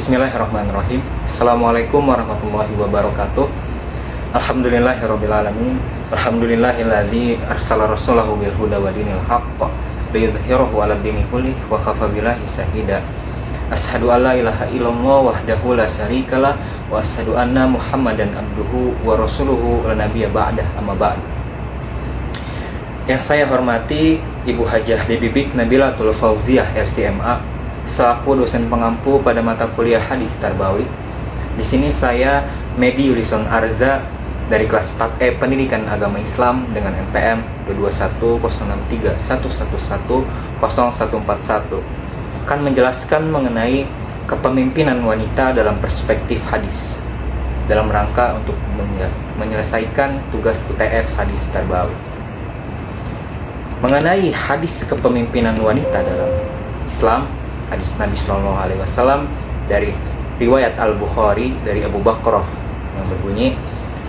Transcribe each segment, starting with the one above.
Bismillahirrahmanirrahim. Assalamualaikum warahmatullahi wabarakatuh. Alhamdulillahirrabbilalamin. Alhamdulillahilladzi arsala rasulahu bil huda wa dinil haqq liyudhhirahu 'alad dini kullih wa kafa billahi syahida. Asyhadu an la ilaha illallah wahdahu la syarikalah wa asyhadu anna Muhammadan abduhu wa rasuluhu la nabiyya ba'dah, amma ba'd. Yang saya hormati Ibu Hajah Bibik Nabilatul Fauziah RCMA selaku dosen pengampu pada mata kuliah Hadis Tarbawi. Di sini saya Medi Yulison Arza dari kelas 4E Pendidikan Agama Islam dengan NPM 2210631110141 akan menjelaskan mengenai kepemimpinan wanita dalam perspektif hadis dalam rangka untuk menyelesaikan tugas UTS Hadis Tarbawi. Mengenai hadis kepemimpinan wanita dalam Islam, hadis Nabi Shallallahu Alaihi Wasallam dari riwayat Al-Bukhari dari Abu Bakrah yang berbunyi,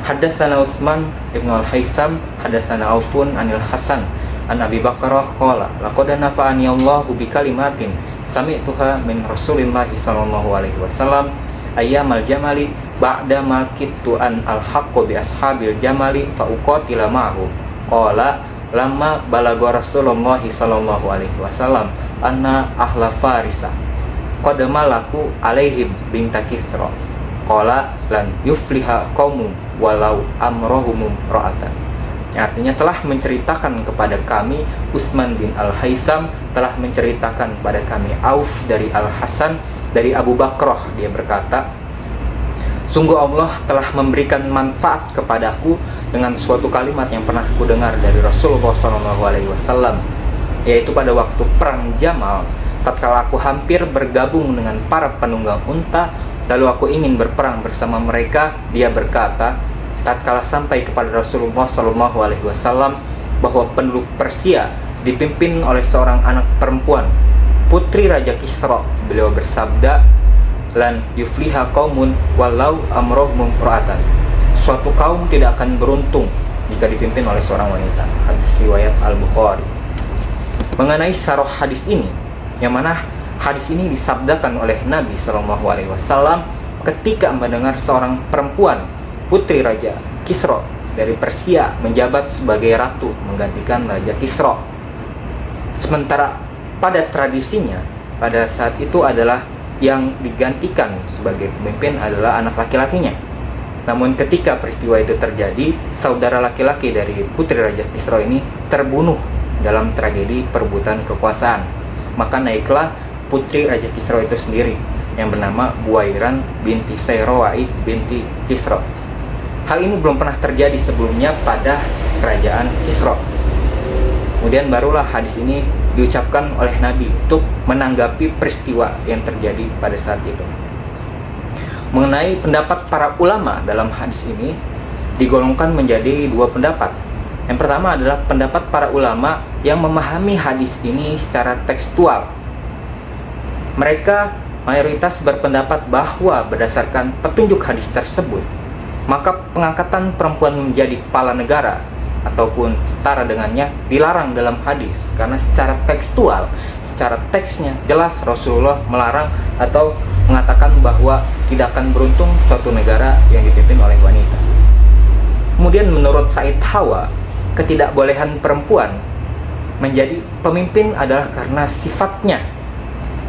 Haddatsana Utsman ibn Al-Haisam, Haddatsana Aufun anil Hasan an Abi Bakrah qala laqad nafa'ani Allahu bi kalimatin sami'tuha min Rasulillah sallallahu alaihi wasallam ayyamal jamali ba'da ma kittu an al-haqqu bi ashabil jamali fa uqatila ma'hu qala lamma balagha Rasulullah sallallahu alaihi wasallam anna ahla farisa qad malaku alaihim binta Kisra qala lan yufliha qaumu walau amrohum ra'atan. Artinya telah menceritakan kepada kami Utsman bin Al-Haisam, telah menceritakan kepada kami Auf dari Al-Hasan dari Abu Bakrah, dia berkata, sungguh Allah telah memberikan manfaat kepadaku dengan suatu kalimat yang pernah aku dengar dari Rasulullah SAW, yaitu pada waktu perang Jamal, tatkala aku hampir bergabung dengan para penunggang unta, lalu aku ingin berperang bersama mereka. Dia berkata, tatkala sampai kepada Rasulullah SAW bahwa penduduk Persia dipimpin oleh seorang anak perempuan, putri Raja Kisra, beliau bersabda, lan yufliha qaumun walau amrohum ra'atan. Suatu kaum tidak akan beruntung jika dipimpin oleh seorang wanita. Hadis riwayat Al-Bukhari. Mengenai sarah hadis ini, yang mana hadis ini disabdakan oleh Nabi SAW ketika mendengar seorang perempuan, putri Raja Kisra dari Persia, menjabat sebagai ratu menggantikan Raja Kisra. Sementara pada tradisinya pada saat itu adalah yang digantikan sebagai pemimpin adalah anak laki-lakinya. Namun ketika peristiwa itu terjadi, saudara laki-laki dari putri Raja Kisra ini terbunuh dalam tragedi perebutan kekuasaan. Maka naiklah putri Raja Kisra itu sendiri yang bernama Buairan binti Sayrawai binti Kisra. Hal ini belum pernah terjadi sebelumnya pada kerajaan Kisra. Kemudian barulah hadis ini diucapkan oleh Nabi untuk menanggapi peristiwa yang terjadi pada saat itu. Mengenai pendapat para ulama dalam hadis ini digolongkan menjadi dua pendapat. Yang pertama adalah pendapat para ulama yang memahami hadis ini secara tekstual. Mereka mayoritas berpendapat bahwa berdasarkan petunjuk hadis tersebut, maka pengangkatan perempuan menjadi kepala negara ataupun setara dengannya dilarang dalam hadis, karena secara tekstual, secara teksnya jelas Rasulullah melarang atau mengatakan bahwa tidak akan beruntung suatu negara yang dipimpin oleh wanita. Kemudian menurut Said Hawa, ketidakbolehan perempuan menjadi pemimpin adalah karena sifatnya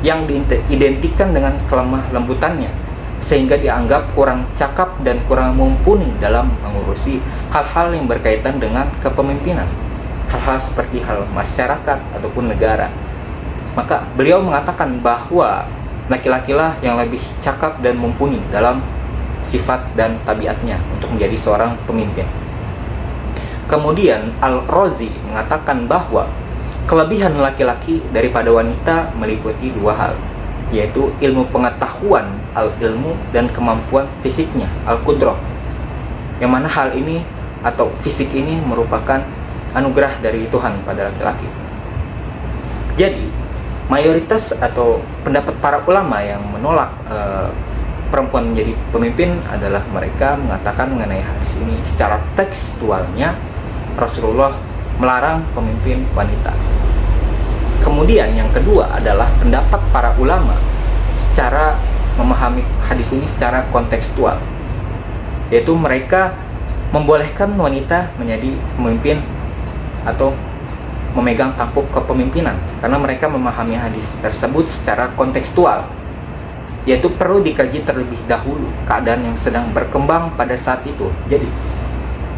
yang diidentikan dengan kelemah lembutannya, sehingga dianggap kurang cakap dan kurang mumpuni dalam mengurusi hal-hal yang berkaitan dengan kepemimpinan, hal-hal seperti hal masyarakat ataupun negara. Maka beliau mengatakan bahwa laki-lakilah yang lebih cakap dan mumpuni dalam sifat dan tabiatnya untuk menjadi seorang pemimpin. Kemudian Al-Razi mengatakan bahwa kelebihan laki-laki daripada wanita meliputi dua hal, yaitu ilmu pengetahuan al-ilmu dan kemampuan fisiknya al-qudrah, yang mana hal ini atau fisik ini merupakan anugerah dari Tuhan pada laki-laki. Jadi mayoritas atau pendapat para ulama yang menolak perempuan menjadi pemimpin adalah mereka mengatakan mengenai hadis ini secara tekstualnya Rasulullah melarang pemimpin wanita. Kemudian yang kedua adalah pendapat para ulama secara memahami hadis ini secara kontekstual, yaitu mereka membolehkan wanita menjadi pemimpin atau memegang tampuk kepemimpinan karena mereka memahami hadis tersebut secara kontekstual, yaitu perlu dikaji terlebih dahulu keadaan yang sedang berkembang pada saat itu. Jadi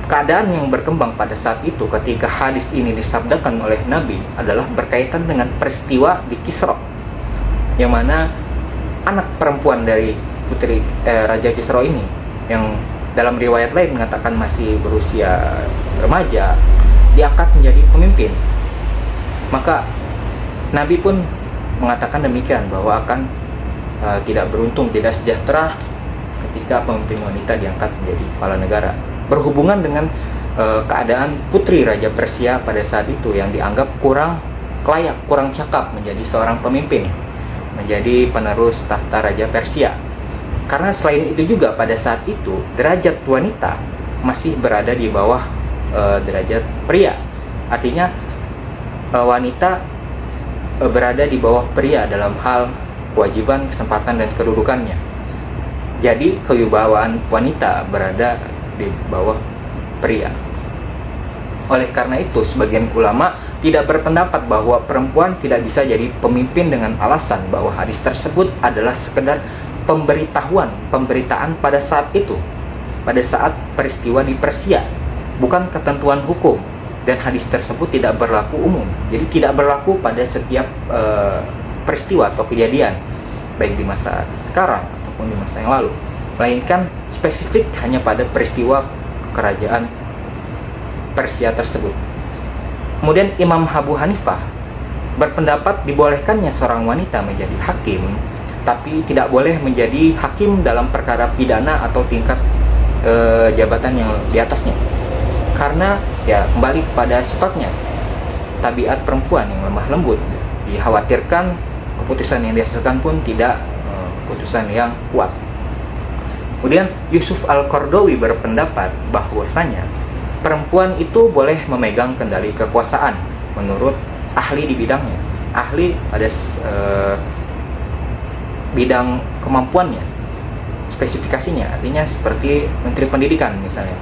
keadaan yang berkembang pada saat itu ketika hadis ini disabdakan oleh Nabi adalah berkaitan dengan peristiwa di Kisra, yang mana anak perempuan dari putri Raja Kisra ini, yang dalam riwayat lain mengatakan masih berusia remaja, diangkat menjadi pemimpin. Maka Nabi pun mengatakan demikian, bahwa akan tidak beruntung, tidak sejahtera ketika pemimpin wanita diangkat menjadi kepala negara. Berhubungan dengan keadaan putri Raja Persia pada saat itu yang dianggap kurang layak, kurang cakap menjadi seorang pemimpin, menjadi penerus tahta Raja Persia. Karena selain itu juga pada saat itu derajat wanita masih berada di bawah derajat pria. Artinya wanita berada di bawah pria dalam hal kewajiban, kesempatan, dan kedudukannya. Jadi kewibawaan wanita berada di bawah pria. Oleh karena itu, sebagian ulama tidak berpendapat bahwa perempuan tidak bisa jadi pemimpin dengan alasan bahwa hadis tersebut adalah sekedar pemberitaan pada saat itu, pada saat peristiwa di Persia, bukan ketentuan hukum, dan hadis tersebut tidak berlaku umum. Jadi tidak berlaku pada setiap peristiwa atau kejadian, baik di masa sekarang ataupun di masa yang lalu, melainkan spesifik hanya pada peristiwa kerajaan Persia tersebut. Kemudian Imam Abu Hanifah berpendapat dibolehkannya seorang wanita menjadi hakim, tapi tidak boleh menjadi hakim dalam perkara pidana atau tingkat jabatan yang di atasnya, karena ya kembali pada sifatnya, tabiat perempuan yang lemah lembut. Dikhawatirkan keputusan yang dihasilkan pun tidak keputusan yang kuat. Kemudian Yusuf Al-Qardawi berpendapat bahwasanya perempuan itu boleh memegang kendali kekuasaan menurut ahli di bidangnya, ahli pada bidang kemampuannya, spesifikasinya. Artinya seperti Menteri Pendidikan misalnya,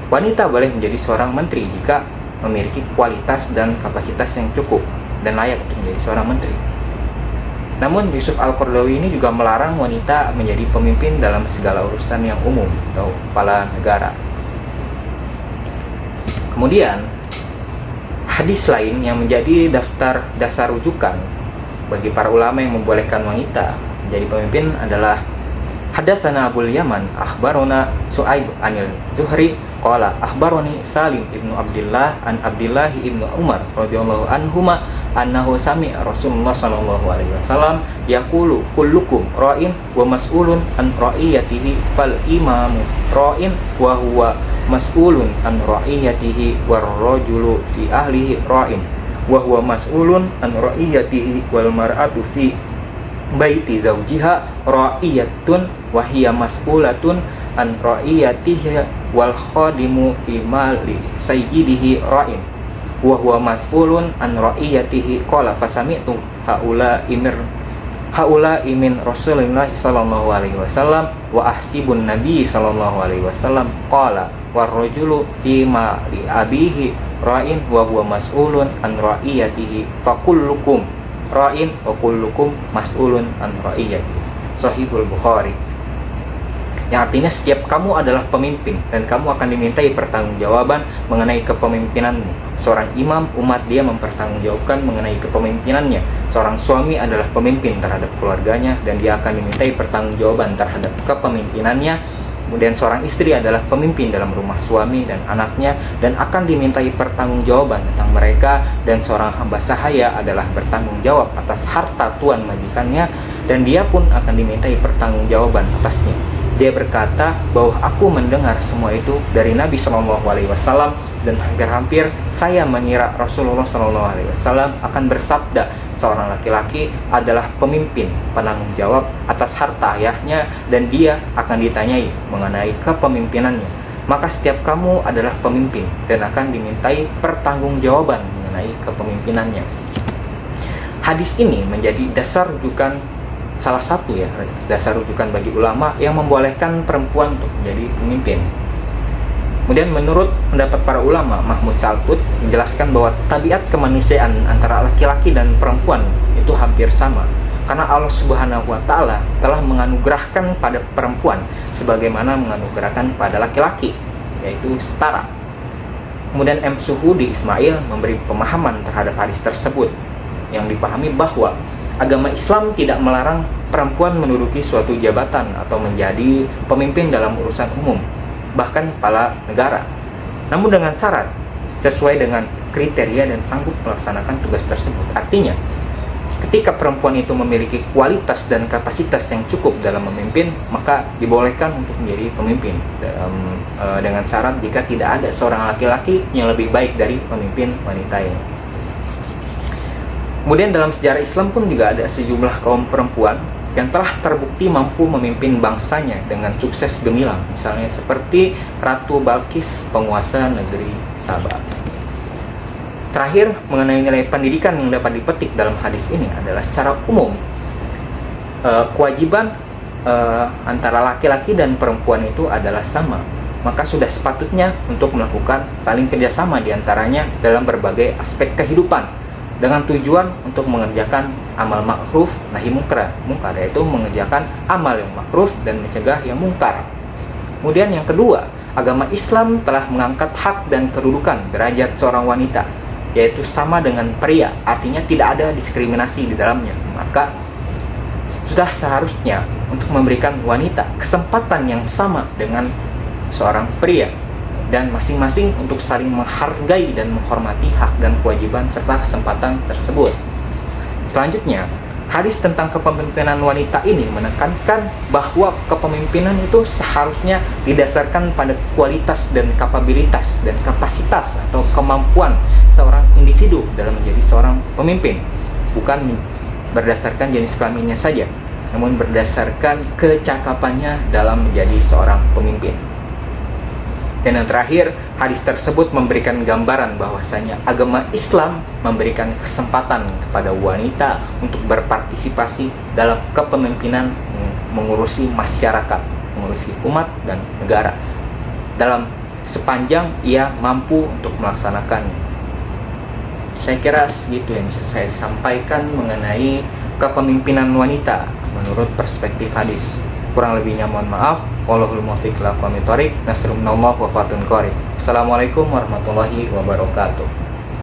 wanita boleh menjadi seorang menteri jika memiliki kualitas dan kapasitas yang cukup dan layak untuk menjadi seorang menteri. Namun Yusuf Al-Qardawi ini juga melarang wanita menjadi pemimpin dalam segala urusan yang umum atau kepala negara. Kemudian hadis lain yang menjadi daftar dasar rujukan bagi para ulama yang membolehkan wanita menjadi pemimpin adalah Hadatsana Abul Yaman akhbarona Su'aib anil Zuhri qala akhbaroni Salim ibnu Abdullah an Abdullah ibnu Umar radhiyallahu anhuma annahu sami'a Rasulullah sallallahu alaihi wasallam yaqulu kullukum ra'in wa mas'ulun an ra'iyatihi fal imamu ra'in wa huwa mas'ulun an ra'iyatihi war rajulu fi ahlihi ra'in wa huwa mas'ulun an ra'iyatihi wal mar'atu fi baiti zawjiha ra'iyatun wa hiya mas'ulatun an ra'iyatihi wal khadimu fi mali sayyidihi ra'in wa huwa mas'ulun an ra'iyatihi qala fasami'tu haula min Rasulillah sallallahu alaihi wasallam wa ahsibun nabi sallallahu alaihi wasallam qala war rajulu fi mali abihi ra'in wa huwa mas'ulun an ra'iyatihi fa kullukum ra'in wa kullukum mas'ulun an ra'iyatihi. Sahihul Bukhari. Yang artinya setiap kamu adalah pemimpin dan kamu akan dimintai pertanggungjawaban mengenai kepemimpinanmu. Seorang imam, umat dia mempertanggungjawabkan mengenai kepemimpinannya. Seorang suami adalah pemimpin terhadap keluarganya dan dia akan dimintai pertanggungjawaban terhadap kepemimpinannya. Kemudian seorang istri adalah pemimpin dalam rumah suami dan anaknya dan akan dimintai pertanggungjawaban tentang mereka, dan seorang hamba sahaya adalah bertanggung jawab atas harta tuan majikannya dan dia pun akan dimintai pertanggungjawaban atasnya. Dia berkata bahwa aku mendengar semua itu dari Nabi Shallallahu Alaihi Wasallam dan hampir-hampir saya mengira Rasulullah Shallallahu Alaihi Wasallam akan bersabda, seorang laki-laki adalah pemimpin penanggung jawab atas harta ayahnya dan dia akan ditanyai mengenai kepemimpinannya. Maka setiap kamu adalah pemimpin dan akan dimintai pertanggungjawaban mengenai kepemimpinannya. Hadis ini menjadi dasar rujukan salah satu ya dasar rujukan bagi ulama yang membolehkan perempuan untuk menjadi pemimpin. Kemudian menurut pendapat para ulama, Mahmud Salkut menjelaskan bahwa tabiat kemanusiaan antara laki-laki dan perempuan itu hampir sama, karena Allah Subhanahu wa Ta'ala telah menganugerahkan pada perempuan sebagaimana menganugerahkan pada laki-laki, yaitu setara. Kemudian M. Suhudi Ismail memberi pemahaman terhadap hadis tersebut, yang dipahami bahwa agama Islam tidak melarang perempuan menduduki suatu jabatan atau menjadi pemimpin dalam urusan umum, bahkan kepala negara, namun dengan syarat sesuai dengan kriteria dan sanggup melaksanakan tugas tersebut. Artinya, ketika perempuan itu memiliki kualitas dan kapasitas yang cukup dalam memimpin, maka dibolehkan untuk menjadi pemimpin dengan syarat jika tidak ada seorang laki-laki yang lebih baik dari pemimpin wanita ini. Kemudian dalam sejarah Islam pun juga ada sejumlah kaum perempuan yang telah terbukti mampu memimpin bangsanya dengan sukses gemilang, misalnya seperti Ratu Balkis, penguasa negeri Sabah. Terakhir, mengenai nilai pendidikan yang dapat dipetik dalam hadis ini adalah secara umum kewajiban antara laki-laki dan perempuan itu adalah sama, maka sudah sepatutnya untuk melakukan saling kerjasama diantaranya dalam berbagai aspek kehidupan, dengan tujuan untuk mengerjakan amal makruf nahi mungkar, yaitu mengerjakan amal yang makruf dan mencegah yang mungkar. Kemudian yang kedua, agama Islam telah mengangkat hak dan kedudukan derajat seorang wanita, yaitu sama dengan pria, artinya tidak ada diskriminasi di dalamnya. Maka sudah seharusnya untuk memberikan wanita kesempatan yang sama dengan seorang pria, dan masing-masing untuk saling menghargai dan menghormati hak dan kewajiban serta kesempatan tersebut. Selanjutnya, hadis tentang kepemimpinan wanita ini menekankan bahwa kepemimpinan itu seharusnya didasarkan pada kualitas dan kapabilitas dan kapasitas atau kemampuan seorang individu dalam menjadi seorang pemimpin, bukan berdasarkan jenis kelaminnya saja, namun berdasarkan kecakapannya dalam menjadi seorang pemimpin. Dan yang terakhir, hadis tersebut memberikan gambaran bahwasanya agama Islam memberikan kesempatan kepada wanita untuk berpartisipasi dalam kepemimpinan mengurusi masyarakat, mengurusi umat dan negara, dalam sepanjang ia mampu untuk melaksanakannya. Saya kira segitu yang bisa saya sampaikan mengenai kepemimpinan wanita menurut perspektif hadis. Kurang lebihnya mohon maaf. Wallahul muwaffiq ila aqwamit thoriq. Nasrullah wa fatun qarib. Assalamualaikum warahmatullahi wabarakatuh.